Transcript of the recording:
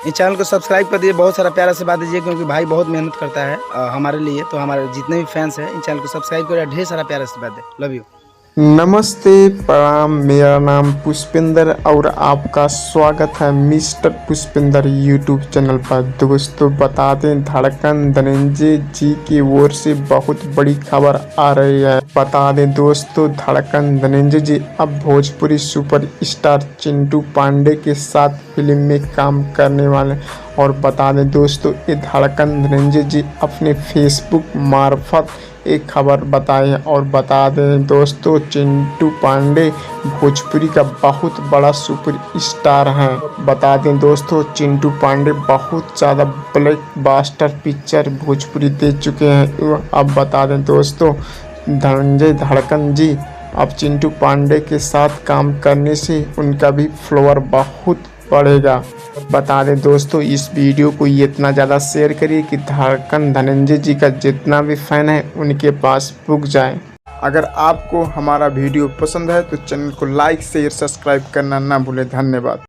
इस चैनल को सब्सक्राइब कर दीजिए, बहुत सारा प्यारा से बात दीजिए क्योंकि भाई बहुत मेहनत करता है हमारे लिए। तो हमारे जितने भी फैंस हैं इन चैनल को सब्सक्राइब करिए, ढेर सारा प्यारा से बात दे। Love you. नमस्ते, प्रणाम। मेरा नाम पुष्पिंदर और आपका स्वागत है मिस्टर पुष्पिंदर यूट्यूब चैनल पर। दोस्तों बता दें, धड़कन धनंजय जी की ओर से बहुत बड़ी खबर आ रही है। बता दें दोस्तों, धड़कन धनंजय जी अब भोजपुरी सुपर स्टार चिंटू पांडे के साथ फिल्म में काम करने वाले। और बता दें दोस्तों, ये धड़कन धनंजय जी अपने फेसबुक मार्फत एक खबर बताए और बता दें दोस्तों, चिंटू पांडे भोजपुरी का बहुत बड़ा सुपर स्टार हैं। बता दें दोस्तों, चिंटू पांडे बहुत ज़्यादा ब्लॉकबस्टर पिक्चर भोजपुरी दे चुके हैं। अब बता दें दोस्तों, धनंजय धड़कन जी अब चिंटू पांडे के साथ काम करने से उनका भी फ्लोर बहुत बढ़ेगा। बता दें दोस्तों, इस वीडियो को इतना ज़्यादा शेयर करिए कि धड़कन धनंजय जी का जितना भी फैन है उनके पास पुग जाए। अगर आपको हमारा वीडियो पसंद है तो चैनल को लाइक शेयर सब्सक्राइब करना ना भूलें। धन्यवाद।